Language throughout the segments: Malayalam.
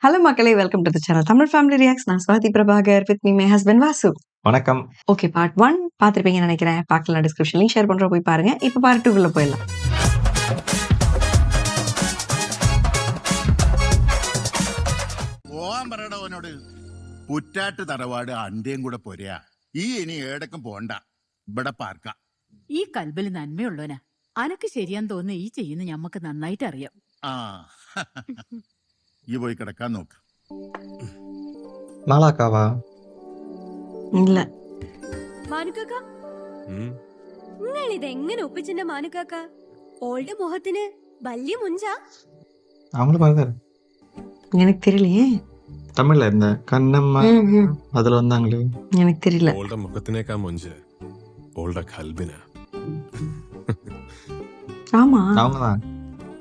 ஹலோ மக்களே, welcome to the channel Tamil family reacts. நான் Swathi Prabhakar, with me my husband Vasu. வணக்கம். ஓகே, பார்ட் 1 பார்த்துருப்பீங்கன்னு நினைக்கிறேன். பார்க்கலாம், டிஸ்கிரிப்ஷன் லிங்க் ஷேர் பண்ணுறோம், போய் பாருங்க. இப்போ பார்ட் 2 குள்ள போயிடலாம். ഓമ്പറടവനോട് പുറ്റാട്ട് തറവാട് അന്റെയും കൂടെ പോരാ. ഈ ഇനി ഏടക്കം പോണ്ട, ഇവിടെ പാർക്കാം. ഈ കൽബിൽ നന്മയുള്ളവനാ. അനക്ക് ശരിയാന്ന് തോന്നുന്നു ഈ ചെയ്യുന്ന ഞമ്മക്ക് നന്നായിട്ട് അറിയാം. ആ ഈ പോയി കിടക്കാൻ നോക്ക്. നാളാക്കാവാ ഇല്ല മാനുക്കാക്ക, നിങ്ങൾ ഇതെങ്ങനെ ഒപ്പിച്ചെന്റെ മാനുക്കാക്ക? ഓളുടെ മുഖത്തിന് വലിയ മുഞ്ചാ. அவங்களும் பார்த்தாரு. எனக்கு தெரியலையே. தமிழ்ல இருந்த கண்ணம்மா அதுல வந்தாங்களே. எனக்கு தெரியல. ഓളുടെ മുഖത്തിനേക്കാ മൊഞ്ച് ഓളുടെ കൽബിനാ. ஆமா, அவங்கதான்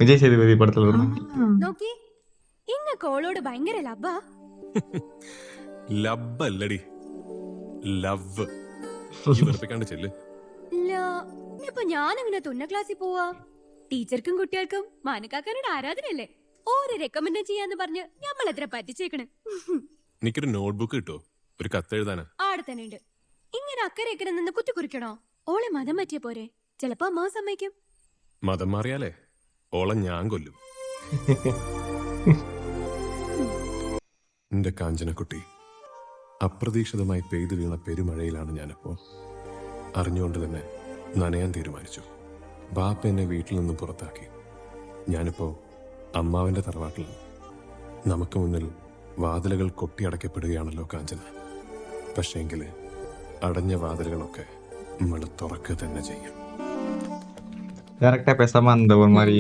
விஜய் சேதுபதி படத்துல இருந்தாங்க. നോക്കി, ഇങ്ങക്ക് ഓളോട് ഭയങ്കര ലബ്ബാ. ലബ് അല്ലടി, ലവ്. ഈ വെറുപ്പിക്കാണ്ട് ചെല്ല്. ഇല്ല, ഇപ്പൊ ഞാനെങ്ങനെ തുന്ന ക്ലാസ്സിൽ പോവാ? ടീച്ചർക്കും കുട്ടികൾക്കും മാനുക്കാക്കാനോട് ആരാധനയല്ലേ? ഓരോ റെക്കമെൻഡ് ചെയ്യാന്ന് പറഞ്ഞ് നമ്മളെത്ര പറ്റിച്ചേക്കണ്. എനിക്കൊരു നോട്ട്ബുക്ക് കിട്ടോ, ഒരു കത്തെഴുതാനാ. ആടെ തന്നെ ഉണ്ട്. ഇങ്ങനെ അക്കരെ ഇക്കരെ നിന്ന് കുത്തി കുറിക്കണോ? ഓളെ മതം പറ്റിയ പോരെ? ചിലപ്പോ അമ്മ സമ്മതിക്കും. മതം മാറിയാലേ ഓളെ ഞാൻ കൊല്ലും. എന്റെ കാഞ്ചനക്കുട്ടി, അപ്രതീക്ഷിതമായി പെയ്തു വീണ പെരുമഴയിലാണ് ഞാനിപ്പോ. അറിഞ്ഞുകൊണ്ട് തന്നെ നനയാൻ തീരുമാനിച്ചു. ബാപ്പ എന്നെ വീട്ടിൽ നിന്ന് പുറത്താക്കി. ഞാനിപ്പോ അമ്മാവിന്റെ തറവാട്ടിലാണ്. നമുക്ക് മുന്നിൽ വാതിലുകൾ കൊട്ടിയടക്കപ്പെടുകയാണല്ലോ കാഞ്ചന. പക്ഷേങ്കില് അടഞ്ഞ വാതിലുകളൊക്കെ നമ്മൾ തുറക്കുക തന്നെ ചെയ്യും. டைரக்டா பேசாம அந்த ஒரு மாதிரி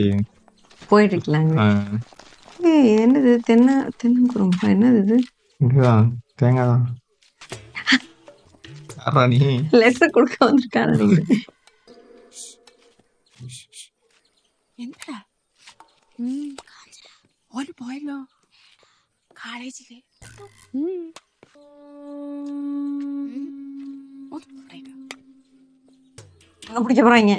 போயிட்டு இருக்கலாங்க. என்னது தென்னங்குறும்பா? என்னது இது? இதுதான் தேங்காய் தான். யாரா நீ? லெட்டர் கொடுக்க வந்திருக்காரு நீங்க. എന്താ ഓല് പോയല്ലോ കോളേജില്. அங்க பிடிக்க போறாங்க.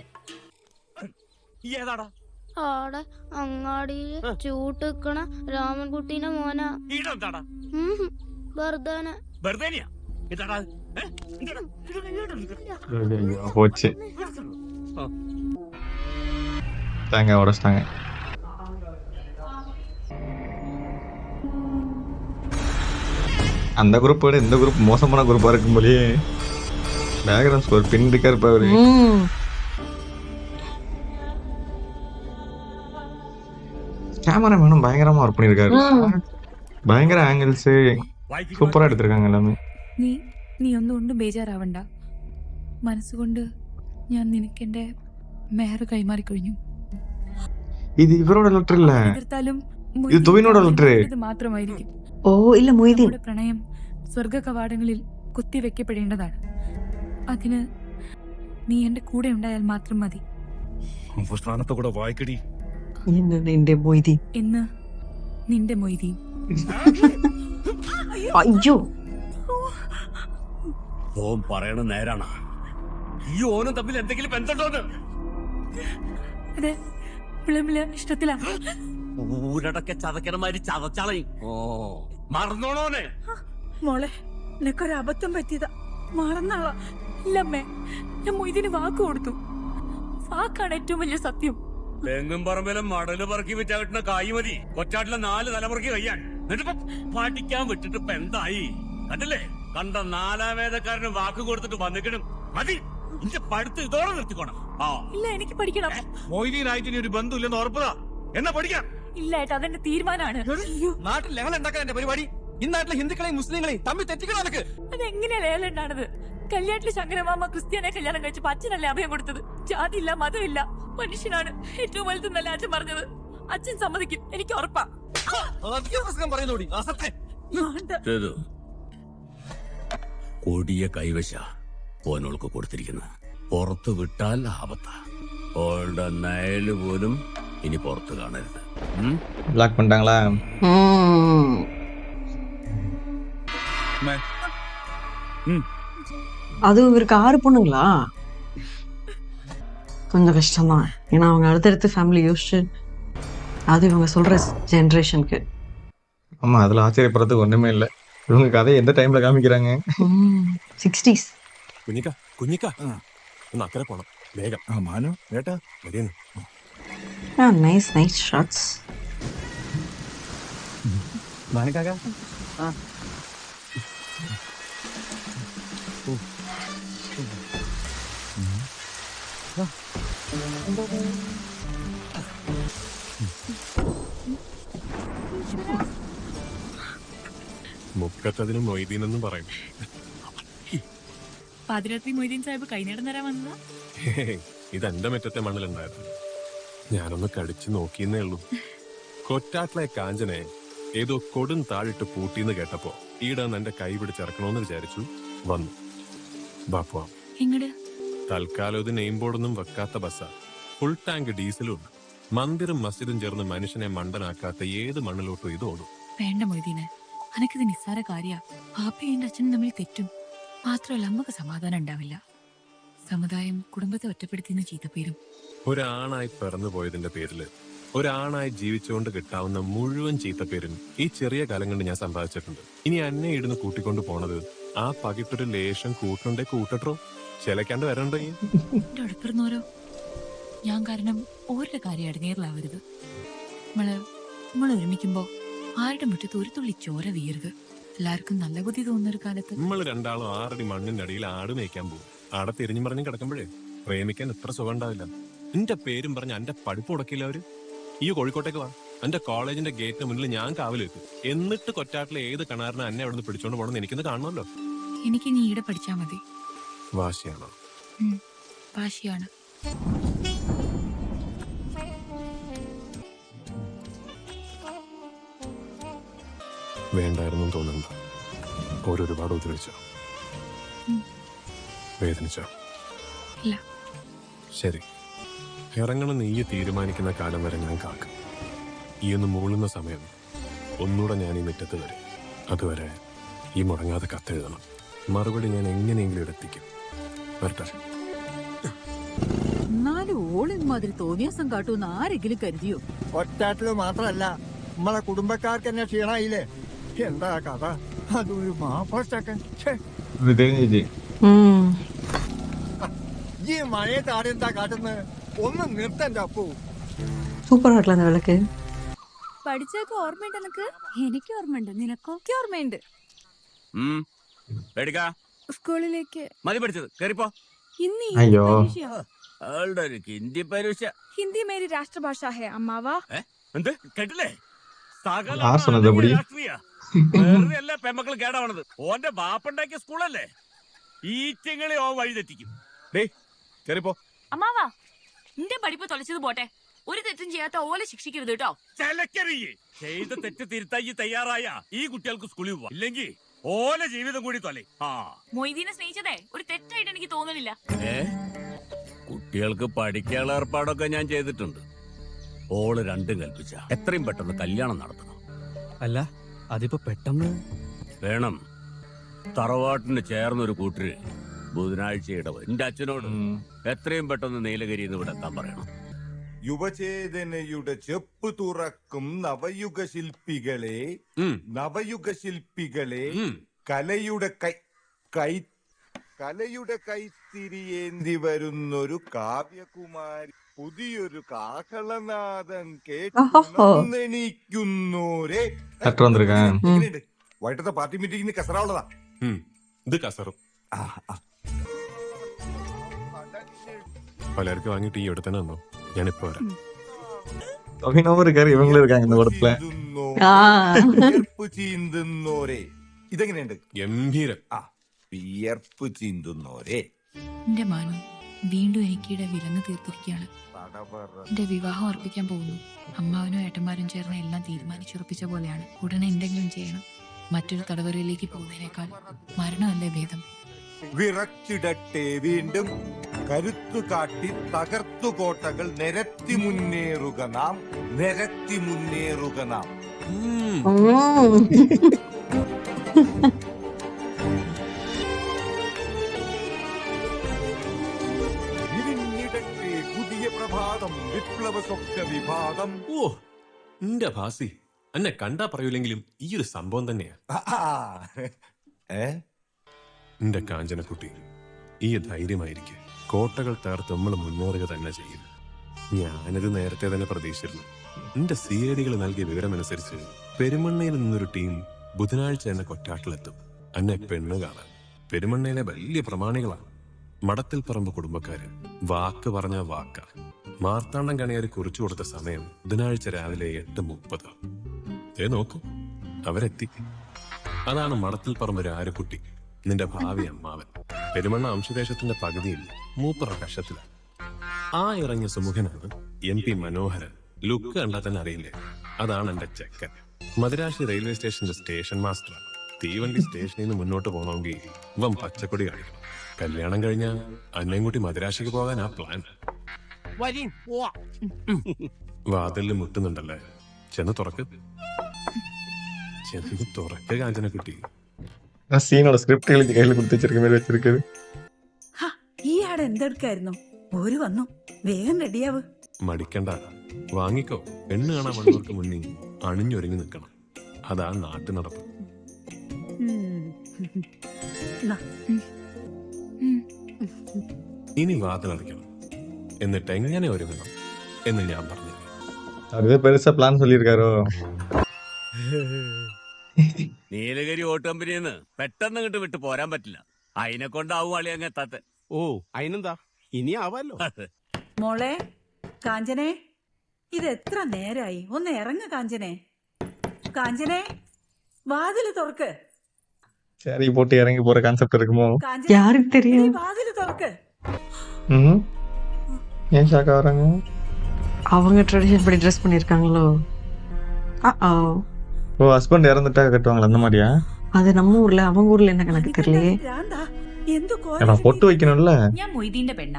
ആടെ അങ്ങാടിയില് ചൂട്ടിക്കണ രാമൻകുട്ടീനെ മോനാ. വെറുതെ ஐயோ, போச்சு. தேங்காய் உடைச்சிட்டாங்க. அந்த குரூப் விட இந்த குரூப் மோசமான குரூப்பா இருக்கும் போலயே. பேக்ரவுண்ட் ஸ்கோர் பின்னுக்கா இருப்பாரு. கேமராமேனும் பயங்கரமா ஒர்க் பண்ணிருக்காரு. ഭയങ്കര ആംഗിൾസ് സൂപ്പറാ എടുത്തിരിക്കാங்க എല്ലാമേ. നീ ഒന്നുകൊണ്ടും ബേജാറാവണ്ട. മനസ്സുകൊണ്ട് ഞാൻ നിനക്കെന്റെ മേറ് കൈമാറി കഴിഞ്ഞു. ഇത് ഇവരോட ലെറ്റർ ഇല്ല, എതിർത്താലും ഇത് തുവിനോட ലെറ്റർ മാത്രമായിരിക്കും. ഓ ഇല്ല, മൊയ്തീൻ. നമ്മുടെ പ്രണയം സ്വർഗ കവാടങ്ങളിൽ കുത്തിവെക്കപ്പെടേണ്ടതാണ്. അതിന് നീ എന്റെ കൂടെ ഉണ്ടായാൽ മാത്രം മതി. என்னது എന്റെ മൊയ്തീൻ? എന്ന് നിന്റെ മൊയ്തീൻ. അയ്യോ, ഓൻ പറയണ നേരാണ്. ഈ ഓനും തമ്മിൽ എന്തെങ്കിലും ബന്ധമുണ്ടോന്ന്? അതെ, വിളമ്പില് ഇഷ്ടത്തിലാ. ഊരടക്കെ ചതക്കണമാതിരി ചതച്ചാളയും. ഓ മറന്നോണോനെ. മോളെ, നിനക്കൊരു അബദ്ധം പറ്റിയതാ. മറന്നാളാ. ഇല്ലമ്മേ, ഞാൻ മൊയ്തീന് വാക്ക് കൊടുത്തു. വാക്കാണ് ഏറ്റവും വലിയ സത്യം. തെങ്ങും പറമ്പിലും മടല് പറക്കി വിറ്റാ കിട്ടുന്ന കായ് മതി കൊച്ചാട്ടിലെ 4 തലമുറക്ക് കഴിയാൻ. എന്നിട്ടിപ്പോ പാട്ടിക്കാൻ വിട്ടിട്ട് ഇപ്പൊ എന്തായി? കണ്ടില്ലേ, കണ്ട 4ാം വേദക്കാരന് വാക്ക് കൊടുത്തിട്ട് വന്നിക്കണം. മതി, ഇന്റെ പഠിത്തം ഇതോടെ നിർത്തിക്കോണം. ആ ഇല്ല, എനിക്ക് പഠിക്കണം. മൊയ്തീനായിട്ട് ഇനി ഒരു ബന്ധമില്ലെന്ന് ഉറപ്പതാ. എന്നാ പഠിക്കാം. ഇല്ല ഏട്ടാ, അതെന്റെ തീരുമാനമാണ്. നാട്ടിൽ ലഹള ഉണ്ടാക്കാൻ എന്റെ പരിപാടി. ഇന്നാട്ടിലെ ഹിന്ദുക്കളെയും മുസ്ലിങ്ങളെയും തമ്മിൽ തെറ്റിക്കണം എനക്ക്. അതെങ്ങനെയാ ലേലുണ്ടാണത്? കല്യാട്ടില് ശങ്കരമാമ ക്രിസ്ത്യാനെ കല്യാണം കഴിച്ച് അച്ഛനല്ലേ അഭയം കൊടുത്തത്. ജാതിയില്ല, മതമില്ല, മനുഷ്യനാണ് ഏറ്റവും വലുതെന്നല്ല അച്ഛൻ പറഞ്ഞത്. അച്ഛൻ സമ്മതിക്കും, എനിക്ക് ഉറപ്പാ. കൊടിയ കൈവശ ഓനോൾക്ക് കൊടുത്തിരിക്കുന്നു. പുറത്തു വിട്ടാൽ ആപത്താ. ഓളുടെ നയല് പോലും ഇനി പുറത്ത് കാണരുത്. ബ്ലോക്ക് பண்ணிட்டாங்களா? அது இவருக்கு 6 பொண்ணுங்களா? கொஞ்சம் கஷ்டம்தான். ஏன்னா அவங்க அடுத்தடுத்து ஃபேமிலி யோசிச்சு, அது இவங்க சொல்ற ஜென்ரேஷனுக்கு ஆமா, அதுல ஆச்சரியப்படுறதுக்கு ஒண்ணுமே இல்ல. இவங்க கதையை எந்த டைம்ல காமிக்கிறாங்க? 60s. കുഞ്ഞിക്ക കുഞ്ഞിക്ക ഒന്ന് അക്കരെ പോണം വേഗം. മാനു ഏട്ടാ മതിയെന്ന്. Nice shots. മാനക്കാക്ക മുക്കത്തതിനും മൊയ്തീനെന്നും പറയും. പാതിരാത്രി മൊയ്തീൻ സാഹിബ് കൈനീടം തരാൻ വന്നതാ. ഇതെന്റെ മുറ്റത്തെ മണ്ണിലുണ്ടായിരുന്നു. ഞാനൊന്ന് കടിച്ചു നോക്കിയെന്നേ ഉള്ളൂ. കൊറ്റാട്ടിലെ കാഞ്ചനെ ഏതോ കൊടും താഴിട്ട് പൂട്ടിന്ന് കേട്ടപ്പോ ഈടാന്ന് എന്റെ കൈ പിടിച്ചിറക്കണോന്ന് വിചാരിച്ചു. വന്നു. ബാപ്പുവാ എങ്ങട്? തൽക്കാലം ഇത് നെയിം ബോർഡൊന്നും വെക്കാത്ത ബസ്സാ. ഫുൾ ടാങ്ക് ഡീസലും ഉണ്ട്. മന്ദിരം മസ്ജിദും ചേർന്ന് മനുഷ്യനെ മണ്ടനാക്കാത്ത ഏത് മണ്ണിലോട്ടും ഇത് ഓടും. വേണ്ട മൊയ്തീനെ, അനക്കിത് നിസ്സാര കാര്യ. പാപ്പയും എന്റെ അച്ഛനും തമ്മിൽ തെറ്റും. മാത്രമല്ല നമുക്ക് സമാധാനം ഉണ്ടാവില്ല. സമുദായം കുടുംബത്തെ ഒറ്റപ്പെടുത്തിയെന്ന് ചീത്തപ്പേരും. ഒരാണായി പിറന്നു പോയതിന്റെ പേരില് ഒരാണായി ജീവിച്ചുകൊണ്ട് കിട്ടാവുന്ന മുഴുവൻ ചീത്തപ്പേരും ഈ ചെറിയ കാലം കൊണ്ട് ഞാൻ സമ്പാദിച്ചിട്ടുണ്ട്. ഇനി എന്നെ ഇടുന്ന് കൂട്ടിക്കൊണ്ട് പോണത് ആ പകിട്ടൊരു ലേശം കൂട്ടുണ്ടേ കൂട്ടട്ടോ, ചിലക്കാണ്ട് വരണ്ടോ. എന്റെ അടുപ്പിരുന്നോരോ ഞാൻ കാരണം ഓരുടെ കാര്യം അടങ്ങേറിലാവരുത്. നമ്മൾ ഒരുമിക്കുമ്പോ ആരുടെ മുറ്റത്ത് ഒരു തുള്ളി ചോര വീയരുത്. എല്ലാവർക്കും നല്ല ബുദ്ധി തോന്നുന്ന ഒരു കാലത്ത് നമ്മൾ രണ്ടാളും 6 അടി മണ്ണിന്റെ അടിയിൽ ആട് മേയ്ക്കാൻ പോകും. ആടെ തിരിഞ്ഞു പറഞ്ഞ് കിടക്കുമ്പോഴേ പ്രേമിക്കാൻ എത്ര സുഖം ഉണ്ടാവില്ല. എന്റെ പേരും പറഞ്ഞ് എന്റെ പഠിപ്പ് മുടക്കില്ല അവര്. ഈ കോഴിക്കോട്ടേക്ക് വാ, എന്റെ കോളേജിന്റെ ഗേറ്റിന് മുന്നിൽ ഞാൻ കാവൽ വെക്കും. എന്നിട്ട് കൊറ്റാട്ടിലെ ഏത് കിണറിനെ എന്നെ അവിടെ നിന്ന് പിടിച്ചോണ്ട് പോകണമെന്ന് എനിക്കൊന്ന് കാണണമല്ലോ. എനിക്ക് നീ ഈടെ പഠിച്ചാ മതി. വാശിയാണോ? വാശിയാണ്. വേണ്ടായിരുന്നു തോന്നുന്നുണ്ട്. ഒരുപാട് ഉപദ്രവിച്ചോ? വേദനിച്ചോ? ഇല്ല. ശരി, ഇറങ്ങണം നീ തീരുമാനിക്കുന്ന കാലം വരെ ഞാൻ കാക്കും. ഈ ഒന്ന് മൂളുന്ന സമയം ഒന്നുകൂടെ ഞാൻ ഈ മുറ്റത്ത് വരും. അതുവരെ ഈ മുടങ്ങാതെ കത്തെഴുതണം. മറുപടി ഞാൻ എങ്ങനെയെങ്കിലും എടുത്തിക്കും. വരട്ടെ. എന്നാലും ഓളിമാതിരി തോന്നിയാസം കാട്ടൂന്ന് ആരെങ്കിലും കരുതിയോ? ഒറ്റാട്ടില് മാത്രല്ല നമ്മളെ കുടുംബക്കാർക്ക് തന്നെ ക്ഷീണായില്ലേ? എന്താ കഥ? അതൊരു മാഫസ്റ്റൊക്കെ ചേച്ചി ഈ മഴയത്ത് ആരെന്താ കാട്ടുന്നത്? ഒന്ന് നിർത്തന്റെ അപ്പു. സൂപ്പർ ആയിട്ടുള്ള വിളക്ക്. പഠിച്ചൊക്കെ ഓർമ്മയുണ്ട് എനിക്ക്? എനിക്ക് ഓർമ്മയുണ്ട്. നിനക്കോ? ഓർമ്മയുണ്ട്. സ്കൂളിലേക്ക് മതി പഠിച്ചത് കേറിപ്പോ. ഇന്ന് അയ്യോ. ആളുടെ ഒരു ഹിന്ദി പരീക്ഷ. ഹിന്ദി മേരി രാഷ്ട്രഭാഷ ഹേ അമ്മാവാ. എന്ത് കേട്ടില്ലേ? സകല ആ സുനന്ദ പൊടി. രാഷ്ട്രീയ വെറുതെ അല്ല പെമ്മക്കൾ കേടാവണത്. ഓന്റെ ബാപ്പുണ്ടാക്കിയ സ്കൂളല്ലേ. ഈറ്റങ്ങളെ ഓ വഴി തെറ്റിക്കും. കേറിപ്പോ. അമ്മാവാ, നിന്റെ പഠിപ്പ് തൊലച്ചത് പോട്ടെ, ഒരു തെറ്റും ചെയ്യാത്ത ഓലെ ശിക്ഷിക്കരുത് കേട്ടോ. ചെലക്കറിയേ ചെയ്ത തെറ്റ് തിരുത്തായി തയ്യാറായ ഈ കുട്ടികൾക്ക് സ്കൂളിൽ പോവാ. ഇല്ലെങ്കിൽ ഓലെ ജീവിതം കൂടി തൊലേ. മൊയ്തീനെ സ്നേഹിച്ചതേ ഒരു തെറ്റായിട്ട് എനിക്ക് തോന്നുന്നില്ല. കുട്ടികൾക്ക് പഠിക്കാനുള്ള ഏർപ്പാടൊക്കെ ഞാൻ ചെയ്തിട്ടുണ്ട്. ഓള് രണ്ടും കൽപ്പിച്ച എത്രയും പെട്ടെന്ന് കല്യാണം നടത്തണം. അല്ല അതിപ്പോ പെട്ടെന്ന് വേണം. തറവാട്ടിന് ചേർന്നൊരു കൂട്ടര് ബുധനാഴ്ചയുടെ എന്റെ അച്ഛനോട് എത്രയും പെട്ടെന്ന് നീലഗിരിന്ന് ഇവിടെ എത്താൻ പറയണം. യുവചേതനയുടെ ചെപ്പ് തുറക്കും നവയുഗ ശില്പികളെ, കലയുടെ കൈത്തിരിയേന്തി വരുന്നൊരു കാവ്യകുമാരി പുതിയൊരു കാഹളനാദം കേട്ടുണർന്നെണീക്കുന്നോരെ. വൈകിട്ടത്തെ പാർട്ടി മീറ്റിംഗിന് കസറാവുള്ളതാ. ഇത് കസറും പലർക്കും വാങ്ങിയിട്ട് ഈ ഇവിടെ തന്നെ വന്നോ. ഞാനിപ്പോ വരാം. ചീന്തുന്നോരെ. ഇതെങ്ങനെയുണ്ട്? ഗംഭീരം. വിയർപ്പ് ചീന്തുന്നോരെ. എന്റെ മാനു വീണ്ടും എനിക്കിടെ വിലങ്ങ് തീർത്തിരിക്കുകയാണ്. എന്റെ വിവാഹം ഉറപ്പിക്കാൻ പോകുന്നു. അമ്മാവനും ഏട്ടന്മാരും ചേർന്ന് എല്ലാം തീരുമാനിച്ചുറപ്പിച്ച പോലെയാണ്. ഉടനെ എന്തെങ്കിലും ചെയ്യണം. മറ്റൊരു തടവറയിലേക്ക് പോകുന്നതിനേക്കാൾ മരണമല്ലേ ഭേദം. വിറച്ചിടട്ടെ വീണ്ടും കരുത്തു കാട്ടി തകർത്തു കോട്ടകൾ നിരത്തി മുന്നേറുക നാം. വിരിഞ്ഞിടട്ടെ പുതിയ പ്രഭാതം, വിപ്ലവ സ്വപ്ന വിഭാതം. ഓ എന്റെ ഭാസി, എന്നെ കണ്ടാ പറയൂലെങ്കിലും ഈ ഒരു സംഭവം തന്നെയാ. എന്റെ കാഞ്ചനക്കുട്ടി, ഈ ധൈര്യമായിരിക്കെ. കോട്ടകൾ തകർത്ത് നമ്മൾ മുന്നേറുക തന്നെ ചെയ്യും. ഞാനിത് നേരത്തെ തന്നെ പ്രതീക്ഷിച്ചിരുന്നു. എന്റെ സിഐഡികൾ നൽകിയ വിവരമനുസരിച്ച് പെരുമണ്ണയിൽ നിന്നൊരു ടീം ബുധനാഴ്ച എന്നെ കൊറ്റാട്ടിലെത്തും. എന്നെ പെണ്ണ് കാണാൻ. പെരുമണ്ണയിലെ വലിയ പ്രമാണികളാണ് മടത്തിൽ പറമ്പ് കുടുംബക്കാര്. വാക്ക് പറഞ്ഞ വാക്ക. മാർത്താണ്ഡം കണിയാര് കുറിച്ചു കൊടുത്ത സമയം ബുധനാഴ്ച രാവിലെ 8:30. നോക്കൂ, അവരെത്തി. അതാണ് മടത്തിൽ പറമ്പ് രാരക്കുട്ടി, നിന്റെ ഭാവി അമ്മാവൻ. പെരുമണ്ണ അംശദേശത്തിന്റെ പകുതിയിൽ മൂപ്പറ കഷത്തിലാണ്. ആ ഇറങ്ങിയ സുമുഖനാണ് MP മനോഹരൻ. ലുക്ക് കണ്ടാൽ തന്നെ അറിയില്ലേ, അതാണ് എന്റെ ചെക്കൻ. മദിരാശി റെയിൽവേ സ്റ്റേഷന്റെ സ്റ്റേഷൻ മാസ്റ്ററാണ്. തീവണ്ടി സ്റ്റേഷനിൽ നിന്ന് മുന്നോട്ട് പോകണമെങ്കിൽ ഇവൻ പച്ചക്കൊടി കാണിക്കണം. കല്യാണം കഴിഞ്ഞ അന്നയും കൂട്ടി മദിരാശിക്ക് പോകാനാ പ്ലാൻ. വാതിലിൽ മുട്ടുന്നുണ്ടല്ലേ, ചെന്ന് തുറക്ക്. ചെന്ന് തുറക്ക് കാഞ്ചനക്കുട്ടി. സീനോட സ്ക്രിപ്റ്റ് എഴുതി കയ്യിൽ കൊടുത്തിരിക്കുന്ന വെച്ചിരിക്കുന്നത്. ഈ ആടെ എന്തെടുക്കായിരുന്നു? ഓര് വന്നു, വേഗം റെഡിയാവ്. മടിക്കണ്ട, വാങ്ങിക്കോ. പെണ്ണ് കാണാൻ വന്നവർക്ക് മുന്നിൽ അണിഞ്ഞൊരുങ്ങി നിൽക്കണം. അതാ നാട്ടു നടപ്പ്. ഇനി വാതിലടയ്ക്കണം, എന്നിട്ട് എങ്ങനെ ഒരുങ്ങണം എന്ന് ഞാൻ പറഞ്ഞു. அது பெருசா பிளான் சொல்லியிருக்காரோ. നീലഗിരി ഓട്ട് കമ്പനിന്ന് പെട്ടെന്ന് ഇങ്ങോട്ട് വിട്ട് പോരാൻ പറ്റില്ല. അതിനെ കൊണ്ടാവും അളി അങ്ങ് എത്താത്ത. ഓ, അതിനെന്താ, ഇനി ആവാലോ. മോളെ കാഞ്ചനെ, ഇത് എത്ര നേരായി? ഒന്ന് ഇറങ്ങ കാഞ്ചനെ. കാഞ്ചനെ, വാതില് തുറക്ക്. சரி போட்டு இறங்கி போற கான்செப்ட் இருக்குமோ? കാഞ്ചനെ, யாருக்கு നീ தெரியும்? വാതില് തുറക്ക്. ஏன் ஷாக்கா வராங்க? அவங்க ட்ரெடிஷன் படி ட்ரெஸ் பண்ணிருக்காங்களோ? ஓ, ஹஸ்பண்ட் இறந்துட்டா கட்டுவாங்களா அந்த மாதிரியா? அது நம்ம ஊர்ல, அவங்க ஊர்ல என்ன கணக்கு தெரியலையே. ഭ്രാന്താ? എന്തു ஏன்னா பொட்டு வைக்கணும்ல. ഞാൻ മൊയ്തീന്റെ പെണ്ണ.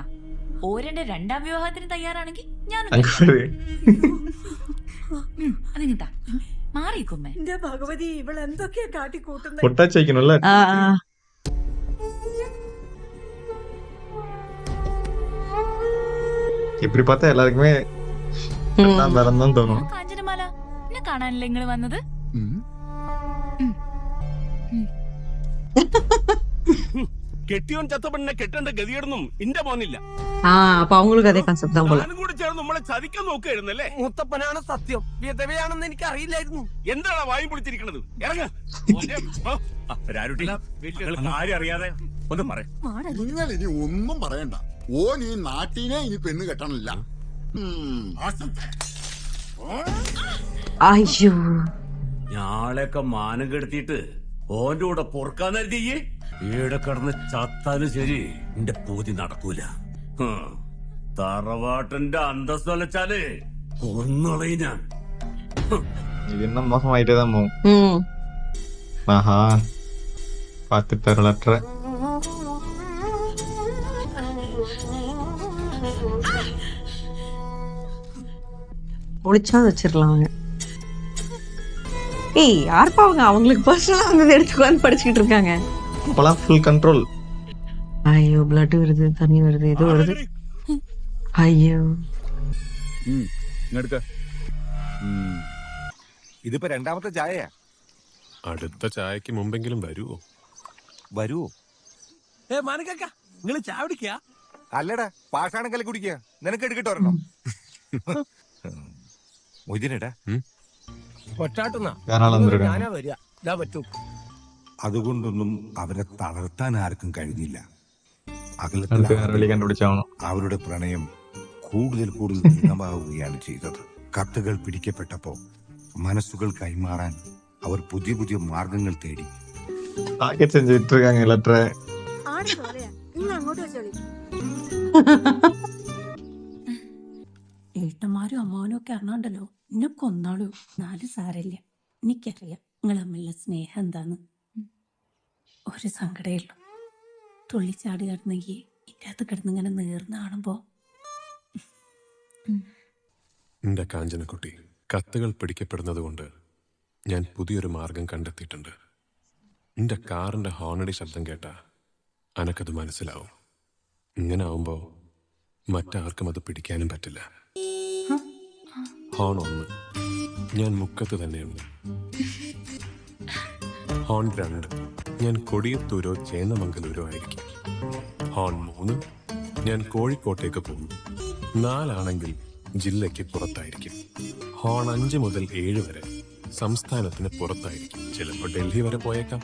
ഓരന്റെ രണ്ടാം വിവാഹത്തിന് തയ്യാറാണെങ്കിൽ ഞാൻ അതിങ്ങട്ടാ മാറിക്കുമ്മേ. എന്റെ ഭഗവതി, ഇവൾ എന്തൊക്കെയാ കാട്ടിക്കൂട്ടുന്നത്? பொட்டாச்சு வைக்கணும்ல. இப்படி பார்த்தா எல்லாருக்குமே வேறதான் தோணும். കാഞ്ചനമാല, എന്നെ കാണാനല്ലേ നിങ്ങൾ വന്നത്? കെട്ടിയോൻ ചത്തപ്പെണ്ണെ കെട്ടേണ്ട ഗതിയിടുന്നും ഇന്റെ മോനില്ല. அப்ப அவங்களுக்கு அதே கான்செப்ட் தான் போல. ഞാനും കൂടെ ചേർന്ന് നമ്മളെ ചതിക്കാൻ നോക്കുകയായിരുന്നല്ലേ. മുത്തപ്പനാണ് സത്യം, വിധവയാണെന്ന് എനിക്ക് അറിയില്ലായിരുന്നു. എന്താണ് വായും പൊളിച്ചിരിക്കണത്? ഇറങ്ങ. കാര്യം അറിയാതെ ഒന്ന് പറ. നിങ്ങൾ ഇനി ഒന്നും പറയണ്ട. ഓൻ ഈ നാട്ടിനെ ഇനി പെണ്ണ് കെട്ടണില്ല. ஐயோ, ഞാളെയൊക്കെ മാനം കെടുത്തിട്ട് ഓന്റെ കൂടെ പൊറുക്കാൻ കരുതിയേ. ഈടെ കിടന്ന് ചത്താലും ശരി, എന്റെ പൂതി നടക്കൂല. തറവാട്ടിന്റെ അന്തസ് വലച്ചാല് ഒന്നുളയും ഞാൻ. இது இன்னும் மோசமாயிட்டே தான் போகும். ஆஹா, பார்த்து தரலற்ற. ஒளிச்சா வச்சிடலாம் அவங்க. ஏய், யாருப்பா அவங்க? அவங்களுக்கு பர்சனலா வந்து எடுத்து வந்து படிச்சுக்கிட்டு இருக்காங்க. அப்பெல்லாம் ஃபுல் கண்ட்ரோல். ஐயோ, பிளட் வருது, தண்ணி வருது, ஏதோ வருது. ஐயோ, ഇതിപ്പോ രണ്ടാമത്തെ ചായയാ. അടുത്ത ചായക്ക് മുമ്പെങ്കിലും വരുവോ? വരുവോ? മാനക്കാക്ക, നിങ്ങള് ചായ കുടിക്കുക? അല്ലടാ, പാഷാണക്കല്ല കുടിക്കുക. നിനക്ക് എടുക്കട്ടോ ഒരെണ്ണം. മൊയ്തീനടാ, കൊച്ചാട്ടുന്നാ ഞാനാ വരിക. ഇതാ പറ്റൂ. അതുകൊണ്ടൊന്നും അവരെ തളർത്താൻ ആർക്കും കഴിഞ്ഞില്ല. അടുത്ത വേറെ വഴി കണ്ടുപിടിച്ചാവണം. അവരുടെ പ്രണയം കൂടുതൽ കൂടുതൽ ദൃഢമാവുകയാണ് ചെയ്തത്. കത്തുകൾ പിടിക്കപ്പെട്ടപ്പോ മനസ്സുകൾ കൈമാറാൻ അവർ പുതിയ പുതിയ മാർഗങ്ങൾ തേടി. പാക്കറ്റ് செஞ்சுட்டு இருக்காங்க லெட்டர். ഏട്ടന്മാരും അമ്മാവനും ഒക്കെ അറിഞ്ഞാണ്ടല്ലോ എന്നെ കൊന്നാളൂ. നാല് സാരല്ല, എനിക്കറിയാം നിങ്ങൾ തമ്മിലുള്ള സ്നേഹം എന്താന്ന്. ഒരു സങ്കടമേ ഉള്ളൂ. തുള്ളിച്ചാടി കിടന്നെങ്കിൽ എൻ്റെ അകത്ത് കിടന്നിങ്ങനെ നേർന്ന് കാണുമ്പോ. എന്റെ കാഞ്ചനക്കുട്ടി, കത്തുകൾ പിടിക്കപ്പെടുന്നത് കൊണ്ട് ഞാൻ പുതിയൊരു മാർഗം കണ്ടെത്തിയിട്ടുണ്ട്. എന്റെ കാറിന്റെ ഹോണടി ശബ്ദം കേട്ടാ അനക്കത് മനസ്സിലാവും. ഇങ്ങനെ ആവുമ്പോ മറ്റാർക്കും അത് പിടിക്കാനും പറ്റില്ല. ഹോൺ 1, ഞാൻ മുക്കത്ത് തന്നെയുണ്ട്. ഹോൺ 2 ഞാൻ കൊടിയത്തൂരോ ചേന്നമംഗലൂരോ ആയിരിക്കും. ഹോൺ 3 ഞാൻ കോഴിക്കോട്ടേക്ക് പോകും. 4 ആണെങ്കിൽ ജില്ലയ്ക്ക് പുറത്തായിരിക്കും. ഹോൺ 5 മുതൽ 7 വരെ സംസ്ഥാനത്തിന് പുറത്തായിരിക്കും. ചിലപ്പോൾ ഡൽഹി വരെ പോയേക്കാം.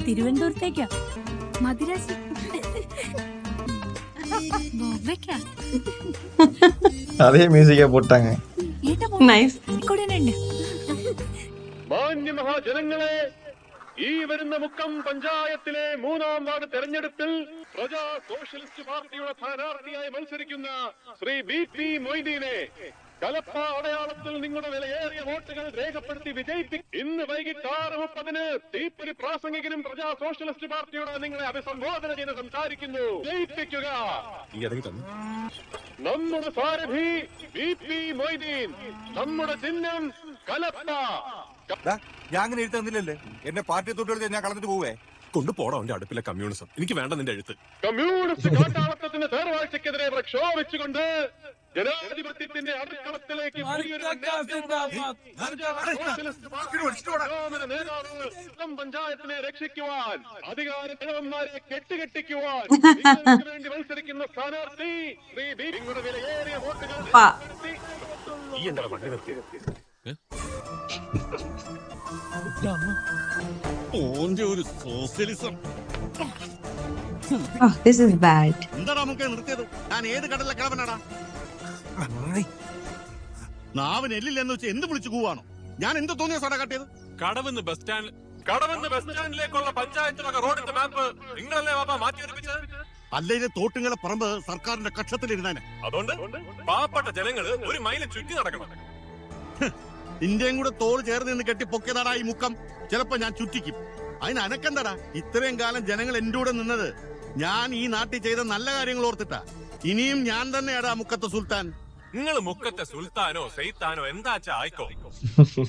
തിരുവനന്തപുരത്തേക്കാ. മദിരാശി அதே மியூசிக்கே போட்டாங்க. നൈസ്. മാന്യ മഹാജനങ്ങളെ, ഈ വരുന്ന മുക്കം പഞ്ചായത്തിലെ 3-ാം വാർഡ് തെരഞ്ഞെടുപ്പിൽ പ്രജാ സോഷ്യലിസ്റ്റ് പാർട്ടിയുടെ സ്ഥാനാർത്ഥിയായി മത്സരിക്കുന്ന ശ്രീ BP മൊയ്തീനെ കലപ്പ അടയാളത്തിൽ നിങ്ങളുടെ വിലയേറിയ വോട്ടുകൾ രേഖപ്പെടുത്തി വിജയിപ്പിക്കും. ഇന്ന് വൈകിട്ട് 6:30 തീപ്പൊരി പ്രാസംഗികനും പ്രജാ സോഷ്യലിസ്റ്റ് പാർട്ടിയോട് നിങ്ങളെ അഭിസംബോധന ചെയ്ത് സംസാരിക്കുന്നു. ജയിപ്പിക്കുക. നമ്മുടെ സാരഥി BP മൊയ്തീൻ, നമ്മുടെ ചിഹ്നം കലപ്പ. ഞാൻ അങ്ങനെ എഴുത്തുന്നില്ലല്ലേ, എന്നെ പാർട്ടി തൊട്ട് ഞാൻ കളഞ്ഞിട്ട് പോവേ. കൊണ്ടുപോടാ അവന്റെ അടുപ്പിലെ കമ്മ്യൂണിസം. എനിക്ക് വേണ്ട നിന്റെ എഴുത്ത്. കമ്മ്യൂണിസ്റ്റ് കാട്ടാളത്തിന്റെ തേർവാഴ്ചക്കെതിരെ പ്രക്ഷോഭിച്ചുകൊണ്ട് ജനാധിപത്യത്തിന്റെ അടുക്കളത്തിലേക്ക് പഞ്ചായത്തിനെ രക്ഷിക്കുവാൻ, അധികാര കിഴവന്മാരെ കെട്ടുകെട്ടിക്കുവാൻ വേണ്ടി മത്സരിക്കുന്ന സ്ഥാനാർത്ഥി ശ്രീ നിങ്ങളുടെ വിലയേറിയ വോട്ടുകൾ ഈ എന്താ വണ്ടി നിർത്തിയത്? ഒരു സോഷ്യലിസം. This is bad. എന്താടാ നമുക്ക് നിർത്തിയത്? ഞാൻ ഏത് കടലിലെ കിളവനാടാ? നാവിന് എല്ലില്ലെന്ന് വെച്ച് എന്ത് വിളിച്ചു പോവാണോ? ഞാൻ എന്ത് തോന്നിയ സാറാ കാട്ടിയത്? കടവെന്ന് ബസ് സ്റ്റാൻഡിലേക്കുള്ള പഞ്ചായത്ത് വക റോഡിന്റെ മാപ്പ് നിങ്ങളല്ലേ വാപ്പ മാറ്റിയെടുപ്പിച്ചത്? അല്ലെങ്കിൽ തോട്ടുങ്ങളെ പറമ്പ് സർക്കാരിന്റെ കക്ഷത്തിലിരുന്നേനെ. അതുകൊണ്ട് പാവപ്പെട്ട ജനങ്ങള് 1 മൈൽ ചുറ്റി നടക്കണം. ഇന്ത്യയും കൂടെ തോൾ ചേർന്ന് നിന്ന് കെട്ടി പൊക്കിയതാടാ ഈ മുക്കം. ചിലപ്പോ ഞാൻ ചുറ്റിക്കും. അതിന് അനക്കെന്താടാ? ഇത്രയും കാലം ജനങ്ങൾ എന്റെ കൂടെ നിന്നത് ഞാൻ ഈ നാട്ടിൽ ചെയ്ത നല്ല കാര്യങ്ങൾ ഓർത്തിട്ടാ. ഇനിയും ഞാൻ തന്നെയാടാ മുക്കത്തെ സുൽത്താൻ. നിങ്ങൾ മുക്കത്തെ സുൽത്താനോ സെയ്ത്താനോ എന്താച്ചാ ആയിക്കോ.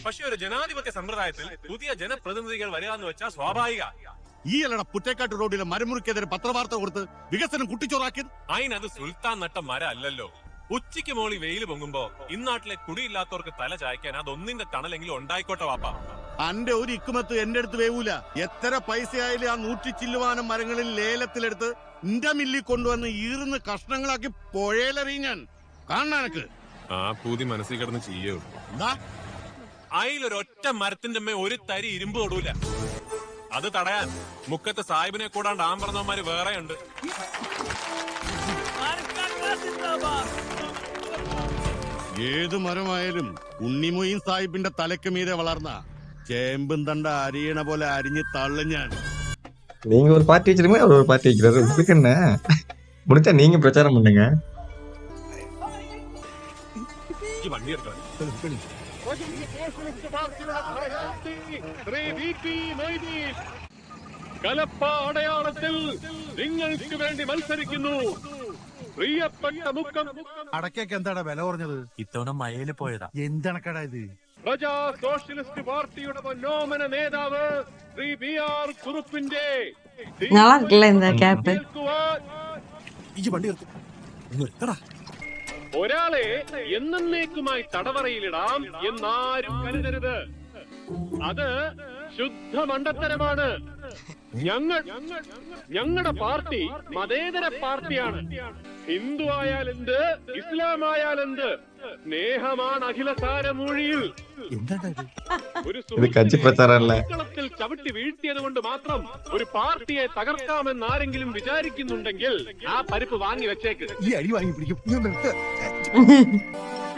പക്ഷെ ഒരു ജനാധിപത്യ സമ്പ്രദായത്തിൽ പുതിയ ജനപ്രതിനിധികൾ വരികയെന്ന് വെച്ചാൽ സ്വാഭാവിക. ഈ അല്ലട പുറ്റേക്കാട്ട് റോഡിലെ മരമുറിക്കെതിരെ പത്രവാർത്ത കൊടുത്ത് വികസനം കുട്ടിച്ചോറാക്കിയത്. അതിനത് സുൽത്താൻ നട്ട മരം അല്ലല്ലോ. ഉച്ചയ്ക്ക് മോളി വെയിൽ പൊങ്ങുമ്പോ ഇന്നാട്ടിലെ കുടിയില്ലാത്തവർക്ക് തല ചായ്ക്കാൻ അതൊന്നിന്റെ തണലെങ്കിലും ഉണ്ടായിക്കോട്ടെ വാപ്പ. അന്റെ ഒരു ഇക്കുമത്ത് എന്റെ അടുത്ത് വേവൂല. എത്ര പൈസയായാലും ആ 100 ചില്ലുവാനം മരങ്ങളിൽ ലേലത്തിലെടുത്ത് ഇന്റെ മില്ലിൽ കൊണ്ടുവന്ന് ഈർന്ന് കഷ്ണങ്ങളാക്കി പുഴയിലെറിയാൻ കാണാനക്ക് ആ പൂതി മനസ്സിൽ കിടന്ന് ചെയ്യൂ. അതിലൊരൊറ്റ മരത്തിന്റെ അമ്മ ഒരു തരി ഇരുമ്പ് തൊടൂല. അത് തടയാൻ മുക്കത്തെ സാഹിബിനെ കൂടാണ്ട് ആമ്പറന്നവന്മാര് വേറെ ഉണ്ട്. ഏത് മരമായാലും ഉണ്ണിമൊയ്ൻ സാഹിബിന്റെ തലക്ക് മീതെ വളർന്ന ചേമ്പും തണ്ട അരിയണ പോലെ അരിഞ്ഞ് തള്ളു ഞാൻ. நீங்க ஒரு பார்ட்டி வச்சிருக்கீங்க, அவர் ஒரு பார்ட்டி வைக்கிறாரு. உங்களுக்கு என்ன? முடிஞ்சா நீங்க பிரச்சாரம் பண்ணுங்க. വണ്ടി എടുക്കാം. കലപ്പ അടയാളത്തിൽ നിങ്ങൾക്ക് വേണ്ടി മത്സരിക്കുന്നു പ്രിയപ്പെട്ട മുക്കം. അടക്കൊക്കെ എന്താണ് വില കുറഞ്ഞത്? ഇത്തവണ മഴയില് പോയതാ. എന്താണ് ഇത്? പ്രജാ സോഷ്യലിസ്റ്റ് പാർട്ടിയുടെ പൊന്നോമന നേതാവ് ശ്രീ BR കുറുപ്പിന്റെ நல்லா இருக்குல்ல இந்த கேப். ഒരാളെ എന്നേക്കുമായി തടവറയിലിടാം എന്നാരും കരുതരുത്. അത് ശുദ്ധ മണ്ടത്തരമാണ്. ഞങ്ങളുടെ പാർട്ടി മതേതര പാർട്ടിയാണ്. ഹിന്ദു ആയാലെന്ത്, ഇസ്ലാമായാലെന്ത്, സ്നേഹമാണ് അഖിലസാരമൂഴിയിൽ. ഒരു സുഹൃത്തിൽ ചവിട്ടി വീഴ്ത്തിയത് കൊണ്ട് മാത്രം ഒരു പാർട്ടിയെ തകർക്കാമെന്ന് ആരെങ്കിലും വിചാരിക്കുന്നുണ്ടെങ്കിൽ ആ പരിപ്പ് വാങ്ങി വെച്ചേക്ക്. ഈ അടി വാങ്ങി പിടിക്കും.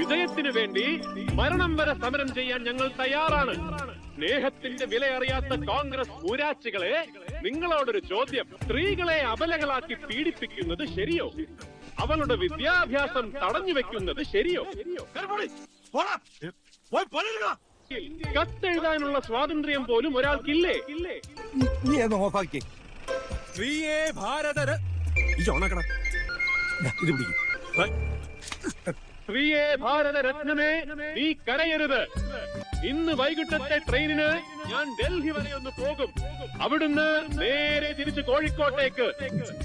വിജയത്തിന് വേണ്ടി മരണം വരെ സമരം ചെയ്യാൻ ഞങ്ങൾ തയ്യാറാണ്. സ്നേഹത്തിന്റെ വിലയറിയാത്ത കോൺഗ്രസ് മൂരാച്ചികളെ, നിങ്ങളോടൊരു ചോദ്യം. സ്ത്രീകളെ അബലകളാക്കി പീഡിപ്പിക്കുന്നത് ശരിയോ? അവളുടെ വിദ്യാഭ്യാസം തടഞ്ഞു വെക്കുന്നത് ശരിയോ? കത്തെഴുതാനുള്ള സ്വാതന്ത്ര്യം പോലും ഒരാൾക്കില്ലേ? സ്ത്രീയെ ഭാരത സ്ത്രീയെ ഭാരതരത്നമേ, നീ കരയരുത്. ഇന്ന് വൈകിട്ടത്തെ ട്രെയിനിന് ഞാൻ ഡൽഹി വരെ ഒന്ന് പോകും. അവിടുന്ന് നേരെ തിരിച്ച് കോഴിക്കോട്ടേക്ക്.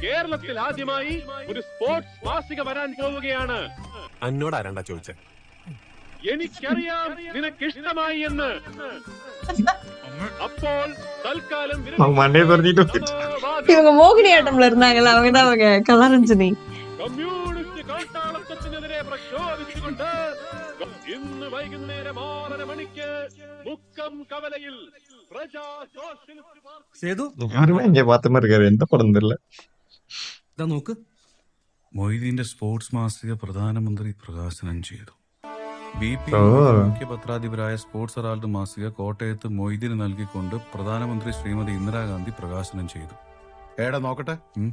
കേരളത്തിൽ ആദ്യമായി ഒരു സ്പോർട്സ് മാസിക വരാൻ പോവുകയാണ്. എന്നോട് ആരാണ്ടാ ചോദിച്ചത്? എനിക്കറിയാം നിനക്കിഷ്ടമായി എന്ന്. അപ്പോൾ തൽക്കാലം மண்டையை துரத்திட்டு இவங்க மோகினியாட்டம்ல இருந்தாங்கல்ல, அவங்கதான் அவங்க கலாரஞ்சனி. കമ്മ്യൂണിസ്റ്റ് കാട്ടാളത്വത്തിനെതിരെ പ്രക്ഷോഭിച്ചുകൊണ്ട് ഇന്ന് വൈകുന്നേരം 6:30 മണിക്ക് മുക്കം കവലയിൽ പ്രജാ സോഷ്യലിസ്റ്റ് പാർട്ടി സേതു யாருமே இங்க பார்த்த மாதிரி இருக்காரு. எந்த படம் தெரியல. ഇതാ നോക്ക്. മൊയ്തീന്റെ സ്പോർട്സ് മാസിക പ്രധാനമന്ത്രി പ്രകാശനം ചെയ്തു. BP ഓ. മുഖ്യ പത്രാധിപരായ സ്പോർട്സ് ഹെറാൾഡ് മാസിക കോട്ടയത്ത് മൊയ്തീന് നൽകിക്കൊണ്ട് പ്രധാനമന്ത്രി ശ്രീമതി ഇന്ദിരാഗാന്ധി പ്രകാശനം ചെയ്തു. ഏടാ നോക്കട്ടെ. ഉം.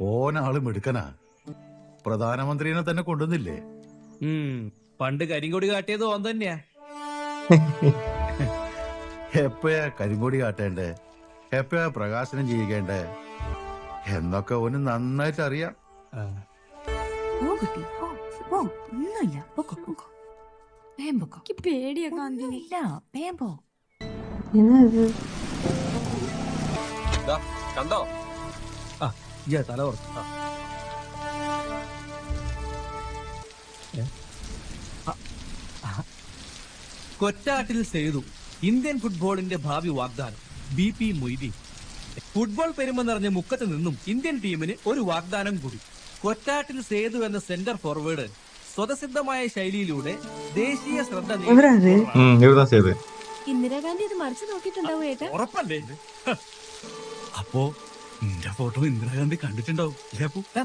ഓനാള് മിടുക്കനാ. പ്രധാനമന്ത്രിനെ തന്നെ കൊണ്ടുവന്നില്ലേ? പണ്ട് കരിങ്കൊടി കാട്ടിയത് ഓൻ തന്നെയാ. എപ്പോഴാ കരിങ്കൊടി കാട്ടേണ്ടേ, എപ്പോഴാ പ്രകാശനം ചെയ്യിക്കേണ്ടേ എന്നൊക്കെ ഓന് നന്നായിട്ട് അറിയാം. ഒന്നുമില്ല, പൊക്കോ പൊക്കോ, വേഗം പൊക്കോ. പേടിയാ ഒന്നുമില്ല, വേഗം പോ. என்னது? കണ്ടോ? തല ഓർത്ത്. കൊറ്റാട്ടിൽ സേതു ഇന്ത്യൻ ഫുട്ബോളിന്റെ ഭാവി വാഗ്ദാനം. BP മൊയ്തീൻ. ഫുട്ബോൾ പെരുമ നിറഞ്ഞ മുക്കത്ത് നിന്നും ഇന്ത്യൻ ടീമിന് ഒരു വാഗ്ദാനം കൂടി. കൊറ്റാട്ടിൽ സേതു എന്ന സെന്റർ ഫോർവേഡ് സ്വതസിദ്ധമായ ശൈലിയിലൂടെ ദേശീയ ശ്രദ്ധ இவராரு? இவர்தான் சேது. ഇന്ദിരാഗാന്ധി ഇത് മറിച്ച് നോക്കിയിട്ടുണ്ടാവും ഏട്ടാ. ഉറപ്പല്ലേ? അപ്പോ നിന്റെ ഫോട്ടോ ഇന്ദിരാഗാന്ധി കണ്ടിട്ടുണ്ടാവും.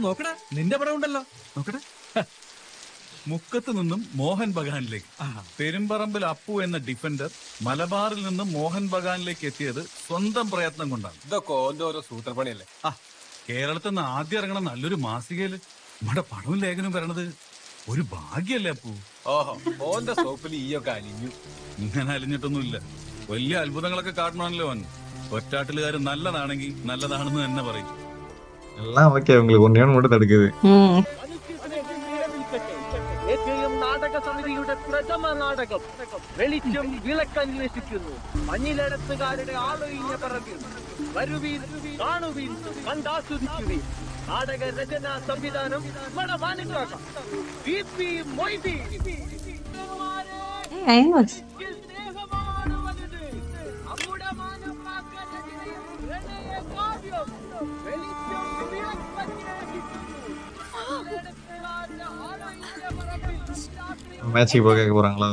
നോക്കടാ, നിന്റെ പടം ഉണ്ടല്ലോ. നോക്കട്ടെ. മുക്കത്ത് നിന്നും മോഹൻ ബഗാനിലേക്ക്, പെരുമ്പറമ്പിൽ അപ്പു എന്ന ഡിഫൻഡർ മലബാറിൽ നിന്നും മോഹൻ ബഗാനിലേക്ക് എത്തിയത് സ്വന്തം പ്രയത്നം കൊണ്ടാണ്. ഇതൊക്കെ ഓരോ സൂത്രപ്പണിയല്ലേ. കേരളത്തിൽ നിന്ന് ആദ്യം ഇറങ്ങണ നല്ലൊരു മാസികയില് നമ്മുടെ പടവും ലേഖനവും വരണത് ഒരു ഭാഗ്യല്ലേ അപ്പു? ഓഹോ, ഓന്റെ സോപ്പിൽ ഈയൊക്കെ അലിഞ്ഞു. ഇങ്ങനെ അലിഞ്ഞിട്ടൊന്നുമില്ല. വലിയ അത്ഭുതങ്ങളൊക്കെ കാട്ടണമല്ലോ അവൻ. ഒറ്റാട്ടിലുകാർ നല്ലതാണെങ്കിൽ നല്ലതാണെന്ന് തന്നെ പറയും. எல்லாம் ஓகே, உங்களுக்கு ஒன்னே ஒன்று மட்டும் தடுக்குது. നാടക സമിതിയുടെ പ്രഥമ നാടകം വെളിച്ചം വിളക്കന്വേഷിക്കുന്നു. മഞ്ഞിലെടുത്തുകാരുടെ ആളൊഴിഞ്ഞ പിറകിൽ വരുവീൻ, കാണുവീൻ, കണ്ടാസ്വദിക്കുവീൻ. നാടക രചന സംവിധാനം BP മൊയ്തീൻ. Hey, Amos. மேட்சுக்கு போக கேட்க போறாங்களா?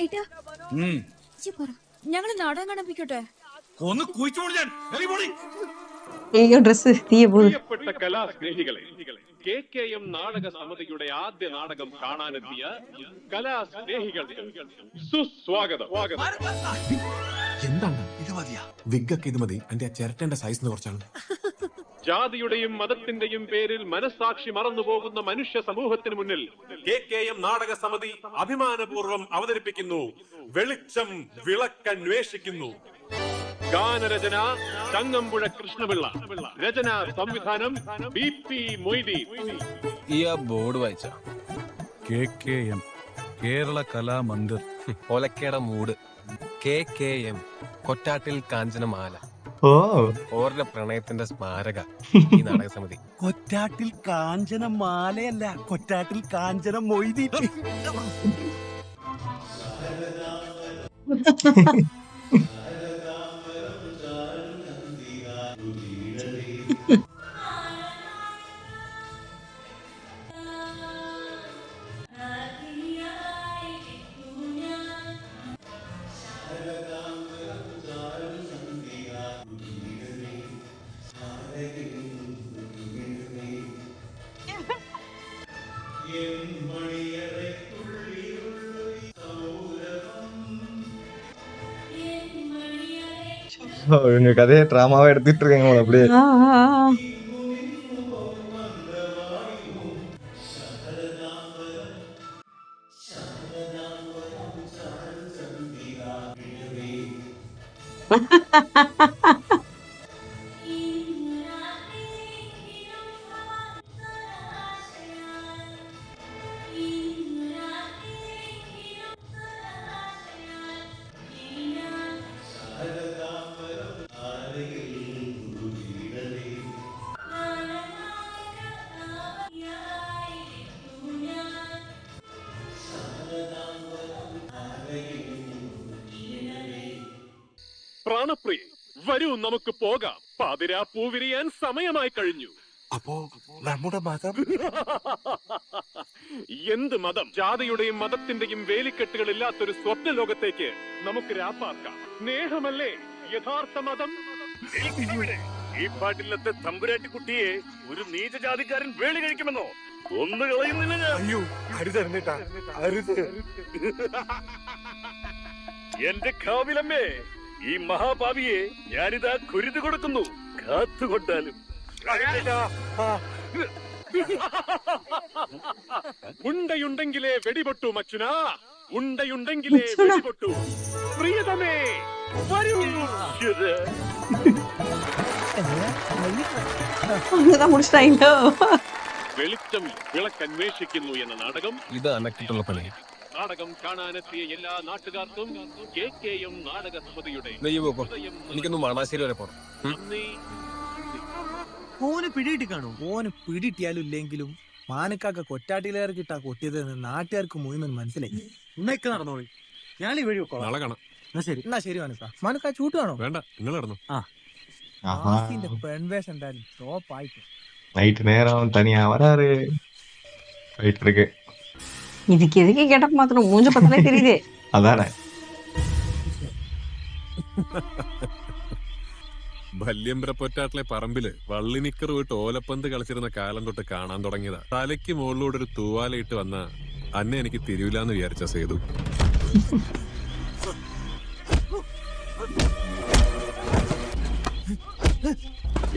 ഏട്ടാ ഞങ്ങള് നാടകം കാണാൻ ഒന്ന് കുഴിച്ചോളൂ ഞാൻ. ஐயோ, ட்ரெஸ் தீய போகுது. പ്രിയപ്പെട്ട കലാസ്നേഹികളെ, KKM നാടക സമിതിയുടെ ആദ്യ നാടകം കാണാനെത്തിയ കലാസ്നേഹികൾക്ക് സുസ്വാഗതം. എന്താണ് ഇത്? മതിയാ വിഗൊക്കെ? ഇത് മതി. എന്റെ ചിരട്ടേന്റെ സൈസ് കുറച്ചാണ്. ജാതിയുടെയും മതത്തിന്റെയും പേരിൽ മനസ്സാക്ഷി മറന്നുപോകുന്ന മനുഷ്യ സമൂഹത്തിന് മുന്നിൽ KKM നാടക സമിതി അഭിമാനപൂർവ്വം അവതരിപ്പിക്കുന്നു വെളിച്ചം വിളക്കന്വേഷിക്കുന്നു. ഗാനരചന ചങ്ങമ്പുഴ കൃഷ്ണപിള്ള, രചന സംവിധാനം BP മൊയ്തീൻ. ഈ ബോർഡ് വായിച്ച KKM കേരള കലാമന്ദിർ. ഒലക്കേട മൂട്. KKM കൊറ്റാട്ടിൽ കാഞ്ചനമാല. ஓ, ഓരുടെ പ്രണയത്തിന്റെ സ്മാരക ഈ നാടക സമിതി. കൊറ്റാട്ടിൽ കാഞ്ചന മാലയല്ല, കൊറ്റാട്ടിൽ കാഞ്ചന മൊയ്തീൻ. இவங்க கதையை டிராமாவா எடுத்துட்டு இருக்காங்க போல அப்படியே. ஆ, ஆ, ஆ. പ്രാണപ്രിയെ, വരൂ നമുക്ക് പോകാം. പാതിരാ പൂവിരിയാൻ സമയമായി കഴിഞ്ഞു. അപ്പോ നമ്മുടെ മതം എന്ത് മതം? ജാതിയുടെയും മതത്തിന്റെയും വേലിക്കെട്ടുകളില്ലാത്തൊരു സ്വപ്ന ലോകത്തേക്ക് നമുക്ക് രാപ്പാർക്കാം. സ്നേഹമല്ലേ യഥാർത്ഥ മതം? ഈ പാട്ടിലത്തെ തമ്പുരാട്ടി കുട്ടിയെ ഒരു നീചജാതിക്കാരൻ വേളി കഴിക്കുമെന്നോ? ഒന്ന് കളയുന്നില്ല ഞാൻ. അയ്യോ അരുതരുന്നേട്ടാ, അരുത്. എന്റെ കാവിലമ്മേ, ഈ മഹാപാപിയെ ഞാനിതാ കുരുതി കൊടുക്കുന്നു. കാത്തുകൊണ്ടാലും ഉണ്ടയുണ്ടെങ്കിലേ വെടിപൊട്ടു മച്ചുനാ, ഉണ്ടയുണ്ടെങ്കിലേ വെടിപൊട്ടു. പ്രിയതമേ വരൂ. അന്നതാ முடிச்சிட்டாங்க. വെളിച്ചം വിളക്കന്വേഷിക്കുന്നു എന്ന നാടകം ഇത് അനക്കിട്ടുള്ള പണി. നാടകം കാണാനെത്തിയ എല്ലാ നാട്ടുകാർക്കും KKM നാടക സമിതിയുടെ എനിക്കൊന്ന് മണാശ്ശേരി വരെ പോണം. നന്ദി. ഓന് പിടിയിട്ട് കാണൂ. ഓന് പിടിയിട്ടിയാലും ഇല്ലെങ്കിലും മാനക്കാക്ക കൊറ്റാട്ടിലേറെ കിട്ടാ കൊട്ടിയത് നാട്ടുകാർക്ക് മുഴുവൻ മനസ്സിലായി. ഇന്നൊക്കെ നടന്നോളി, ഞാൻ ഈ വഴി വെക്കോളാം. നാളെ കാണാം. എന്നാ ശരി മാനക്ക. മാനക്ക ചൂട്ട് കാണോ? വേണ്ട, നിങ്ങൾ നടന്നു. പെൺവേഷം എന്തായാലും ടോപ്പായിട്ട്. நைட்டு நேரம் தனியா வராரு. போயிட்டு இருக்கு. இதுக்கு எதுக்கு கேட்டப்ப மாத்திரம் மூஞ்ச பத்தலே தெரியுதே. அதானே. വല്യമ്പരപ്പൊറ്റാട്ടിലെ പറമ്പില് വള്ളിനിക്കർ വിട്ട് ഓലപ്പന്ത് കളിച്ചിരുന്ന കാലം തൊട്ട് കാണാൻ തുടങ്ങിയതാ. തലയ്ക്ക് മുകളിലൂടെ ഒരു തൂവാലയിട്ട് വന്ന അന്നെ എനിക്ക് തിരിവില്ലാന്ന് വിചാരിച്ച സേതു.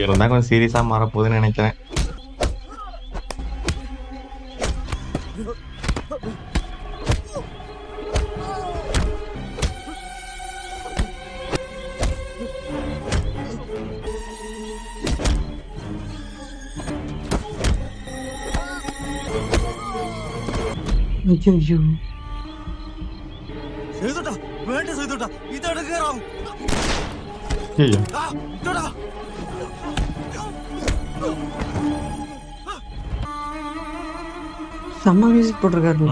இருந்தா கொஞ்சம் சீரியஸா மாறப்போகுதுன்னு நினைக்கிறேன். ஐயோ ചെയ്തോട്ടാ, വേണ്ട ചെയ്തോട്ടാ, ഇതോടെ കേറാം. ஐயோ. செம்ம மியூசிக் போட்டிருக்காரு.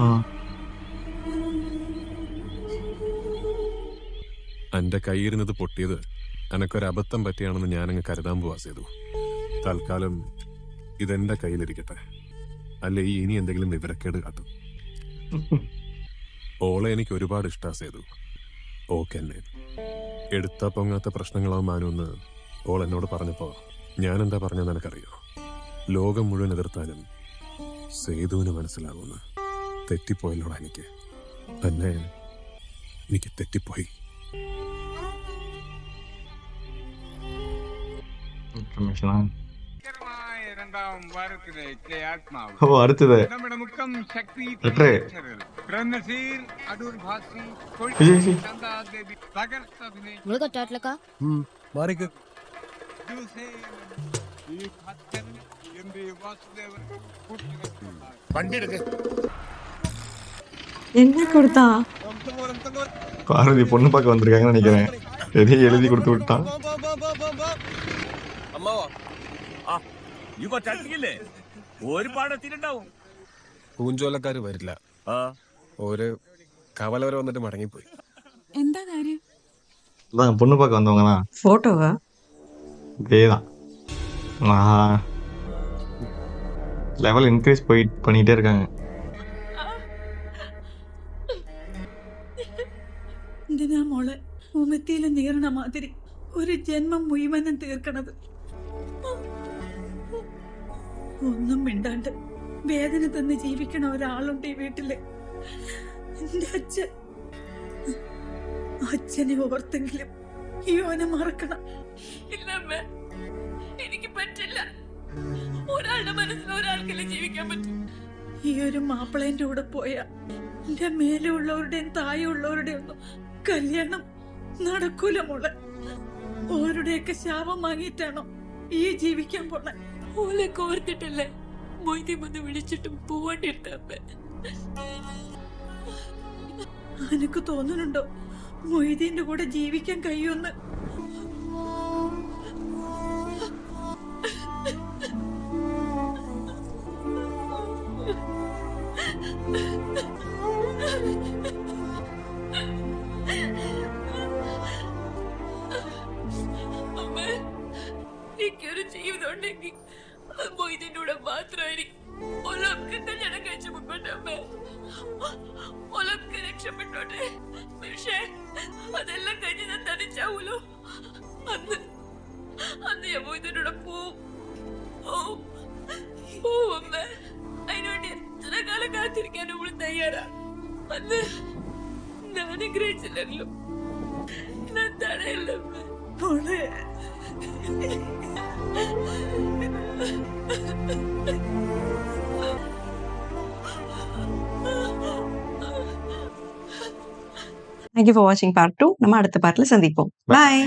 എന്റെ കൈയിരുന്നത് പൊട്ടിയത് എനക്കൊരബദ്ധം പറ്റിയാണെന്ന് ഞാനങ്ങ് കരുതാൻ പോവാ സേതു. തൽക്കാലം ഇതെന്റെ കയ്യിലിരിക്കട്ടെ, അല്ലെ ഇനി എന്തെങ്കിലും വിവരക്കേട് കാട്ടും. ഓളെ എനിക്ക് ഒരുപാട് ഇഷ്ടാ സേതു. ഓക്കെന്നെ എടുത്താ പൊങ്ങാത്ത പ്രശ്നങ്ങളാവുമാനുമെന്ന് ഓൾ എന്നോട് പറഞ്ഞപ്പോ ഞാൻ എന്താ പറഞ്ഞെന്ന് എനിക്കറിയോ? ലോകം മുഴുവൻ എതിർത്താലും സേതുവിന് മനസ്സിലാവുമെന്ന്. തെറ്റിപ്പോയല്ലോടാ എനിക്ക്. തന്നെ എനിക്ക് തെറ്റിപ്പോയി. ഓ അടുത്തത് എത്രേ? നിങ്ങൾ കൊറ്റാട്ടിലക്കാ മാറിക്ക്. என்ன கொடுத்தா? பார்வதி பொண்ணு பார்க்க வந்திருக்காங்கன்னு நினைக்கிறேன். எதையும் எழுதி கொடுத்து விட்டான். അമ്മാവാ, ഈ കൊച്ചാട്ടിക്കില്ലേ ഒരുപാട് എത്തിയിട്ടുണ്ടാവും. പൂഞ്ചോലക്കാര് വരില്ല. ഒരു കവല വരെ വന്നിട്ട് മടങ്ങിപ്പോയി. എന്താ കാര്യം? அதான் பொண்ணு பார்க்க வந்தவங்க தான். போட்டோவா? இதேதான். லெவல் இன்க்ரீஸ் பண்ணிட்டே இருக்காங்க. എന്തിനാ മോളെ ഉമത്തിയില് നീറണ മാതിരി ഒരു ജന്മം മുഴുവനും തീർക്കണത്? ഒന്നും മിണ്ടാണ്ട് വേദന തന്ന് ജീവിക്കണ ഒരാളുണ്ട് ഈ വീട്ടില്. എന്റെ അച്ഛൻ. അച്ഛനെ ഓർത്തെങ്കിലും ഈ ഓനെ മറക്കണം. ഇല്ലമ്മേ, എനിക്ക് പറ്റില്ല. ഒരാളുടെ മനസ്സിൽ ഒരാൾക്കല്ലേ ജീവിക്കാൻ പറ്റും. ഈ ഒരു മാപ്പിളേന്റെ കൂടെ പോയ എന്റെ മേലെ ഉള്ളവരുടെയും താഴെ ഉള്ളവരുടെയും ഒന്നും കല്യാണം നടക്കൂല മോളെ. ഓരുടെയൊക്കെ ശാപം വാങ്ങിയിട്ടാണോ ഈ ജീവിക്കാൻ പോണെ? ഓലെ കോർത്തിട്ടല്ലേ മൊയ്തി വന്ന് വിളിച്ചിട്ടും പോവാണ്ടിരുന്നമ്മേ. എനിക്ക് തോന്നുന്നുണ്ടോ മൊയ്തീന്റെ കൂടെ ജീവിക്കാൻ കഴിയുമെന്ന്? മാത്രമായിരിക്കും ഒലൊക്കെ കല്യാണം കഴിച്ചു മുമ്പോട്ടെ അമ്മേ. ഒലൊക്കെ രക്ഷപ്പെട്ടോട്ടെ. പക്ഷേ അതെല്ലാം കഴിഞ്ഞ് ഞാൻ തനിച്ചാവൂലോ. അന്ന് ഞാൻ മൊയ്തുവിനോട് പോവും. അമ്മേ. അതിനുവേണ്ടി എത്ര കാലം കാത്തിരിക്കാൻ നമ്മൾ തയ്യാറാ. അന്ന് ഞാൻ അനുഗ്രഹിച്ചില്ലല്ലോ. ഞാൻ തടയല്ലോ മോളെ. தேங்க்யூ ஃபார் வாட்சிங் பார்ட் 2. நம்ம அடுத்த பார்ட்ல சந்திப்போம். பாய்.